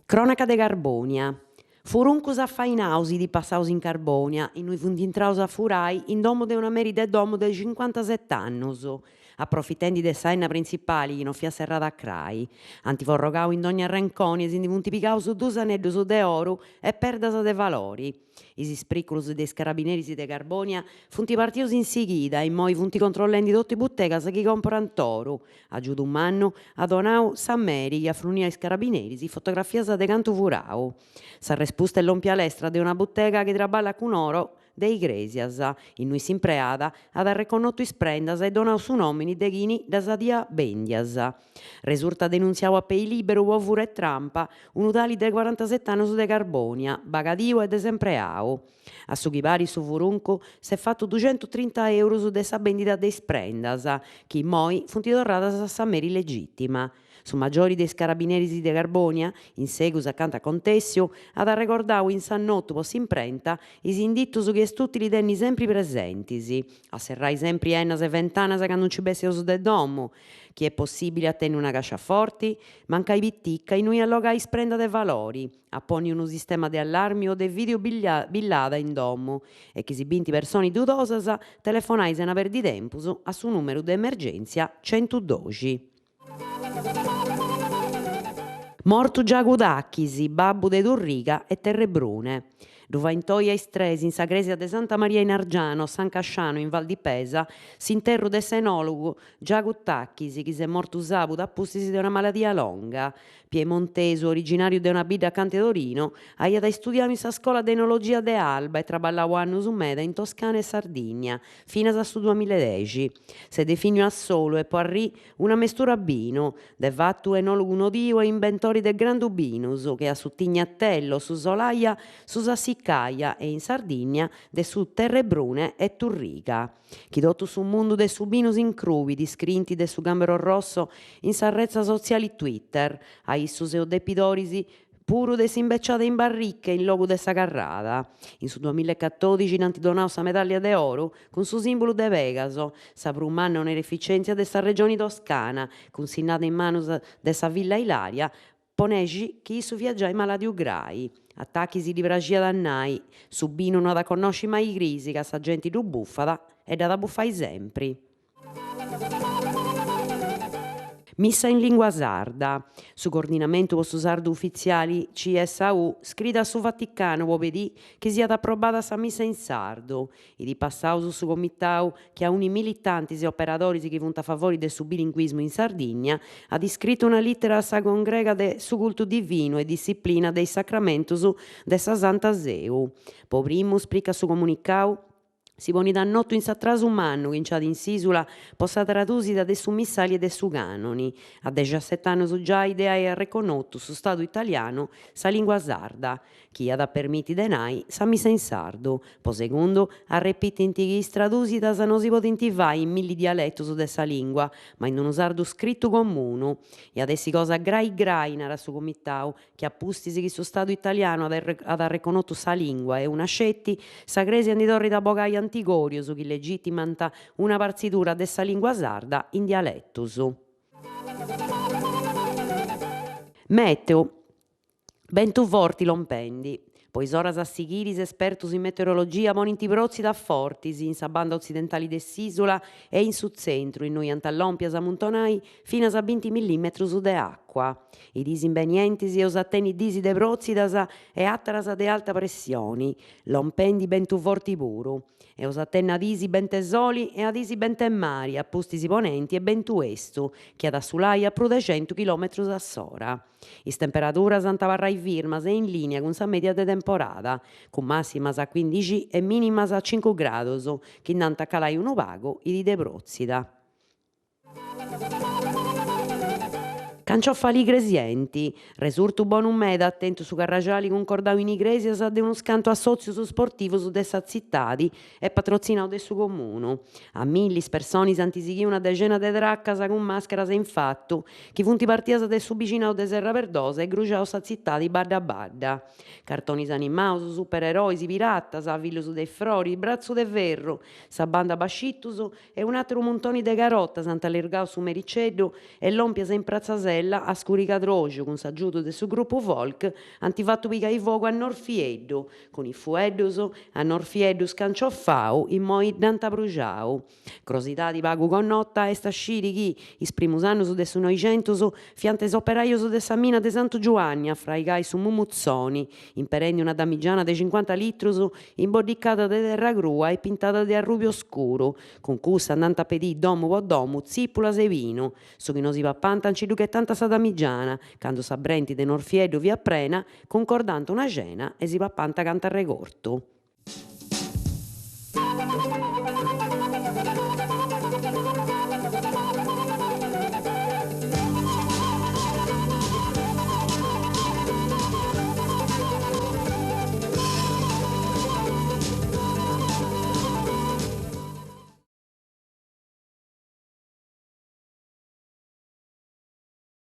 Cronaca de Carbonia. Furuncus affainausi di passaus in Carbonia, in cui funt intraus a furai in domo de una meride domo de 57 annos, approfitendi de s'aenna principali chi non fia serrada a crai. Antiforrogau in ogni arrenconi, si funt pigaus 2 aneddus de oru e perdas de valori. Is ispriculus de carabinieri de Carbonia funt partidos in sighida e moi funt controllendi totu i buttegas chi comporant toru. Agiudu un mannu ha donau s'ammeri chi affrunia is carabinieri fotografias de cantu furau. Sa risposta è l'ompialestra de una bottega che traballa con oro de Igresias, in cui s'impreada ad riconosciuto is prendas e donau su nomini de chini da sa dia bendias. Resulta denunziau a pei liberu ovvure e trampa unu tali de 47 annos de Carbonia, bagadio e desempreau. A su chi pari su furuncu s'è fatto 230 euro de sa vendita de is prendas, chi moi funt torradas a sa meri legittima. Su maggiori dei carabinieri de Carbonia, in segus accanto a Contessiu, ad arrecordau in s'annottu post imprenta is indittus chi est tutti li tenni sempre presentis. A serrai sempre ennas e ventanas ca non ci bessiaus de domo. Chi è possibile a tenere una casciaforti, manca i pitticca in cui allogai sprenda de valori, apponi un sistema de allarmi o de video billada in domo e chi si binti persone dudosas telefonai se n'aver di tempus a su numero de emergenza 112. Mortu Giagu Tacchisi, babbu de Turriga e Terrebrune. Dove in Toia Istresi, in sa Gresia de Santa Maria in Argiano, San Casciano, in Val di Pesa, s'interru de s'enologu Giagu Tacchisi, chi s'è mortu sabudu appustisi de una maladia longa. Piemontesu, originario de una bidda a Cantedorino, aiat studiato in sa scuola de enologia de Alba e traballau annus meda in Toscana e Sardigna, fino a su 2010. Se definiu a solo e poi arri una mestura bino, de fattu enologu nodio e inventori de grandu binus, che a su Tignatello, su Solaia, su Sassicaia e in Sardigna de su Terrebrune e Turriga. Chi totu su mundu de su binus incrubidi, scrinti de su gambero rosso in sa rezza sociali Twitter, a issus eudepidorisi puru de s'imbecciada in barricche in logu de sa carrada. In su 2014 n'ant donau sa medaglia de oro con su simbolo de Pegaso, sa prum'anna onorificenza de sa regione toscana, consignata in manus de sa Villa Ilaria, ponegi chi issu viaggiai maladiu grai. Attacchi si li praxiat a nai, su binu non da conosci mai crisi, ca sa gente lu buffada e da buffai sempre. Missa in lingua sarda. Su coordinamento con su sardu ufficiali CSAU, scrida su Vaticano può vedì che siat approvata sa missa in sardo. I di passau su comitau che a uni militanti e operatori che funt a favore del su bilinguismo in Sardegna ha iscritto una lettera a sa congrega de su culto divino e disciplina dei sacramentus de sa Santa Seu. Po primus splica su comunicau si ponit a nottu in sa trasumannu chi in s'isula possa tradusida de su missali e de su canoni. A 17 annos già idea e riconottu su Stato italiano sa lingua sarda, chi ad permiti denai sa missa in sardu. Po segundu, a repitinti chi tradusidas non si potenti vai in milli dialettus de sa lingua, ma in unu sardu scrittu comunu. E adessi cosa grai grai nara su comitau, che appustisi chi su Stato italiano ad riconottu sa lingua e una scetti, sa Gresia di torri da bogai Antigorio su chi legittimanta una partitura dessa lingua sarda in dialettus. Meteo. Bentu forti lompendi. Pois oras a sighiris espertus in meteorologia ponint prozzi da fortis in sa banda occidentale de s'isula e in su centru, in cui antallompias a muntonai finas a 20 mm de acqua. I disimbenientis e os attenni disi de prozzidas e attaras de alta pressione, lompendi bentu forti puru. E os attenna disi bente soli e a disi bente mari, a pustisi ponenti e bentu estu, che ad assulaia pru de 100 km a s'ora. Is temperaturas ant abarrai firmas e in linea con sa media de temporada, con massimas a 15 e minimas a 5 gradus, chi nd'ant a calai unu pagu i de prozzida. Canciofali gresienti, resurtu bonum meda attento su carrajali concordau in Igresias de unu scanto a sozius sportivus de sa zittadi e patrozinau de su comunu. A millis personis antisighi una decena de traccas con mascheras infattu, chi funti partias de su bicinau de Serra Verdosa e grugiau sa zittadi badda badda. Cartonis animaus, supererois, piratas, avillus de frori, brazzu de ferro, sa banda bascittus e un atteru montoni de carottas ant allergau su mericeddu e lompias in Praza padella a scuricadrocio con s'aggiuto de su gruppu folk anti fattu pigai fogu a Norfieddu, con i fueddos a Norfieddu scancioffau in moi danta bruciau. Crosidade pagu connota est asciri chi is primus annos de su Noixentus fiant is operaios de sa mina de Santu Giuanni a fraigai su mumuzzoni, imperendi una damigiana de 50 litrus imboddicada de terra crua e pintada de arrubio scuru, con cussa andant a pedì domu po domu zippulas e vinu, su chi non si pappant ancidu che tanta sa damigiana, cando sa brenti de Norfieddu via prena, concordant una cena e si pappant canta recortu.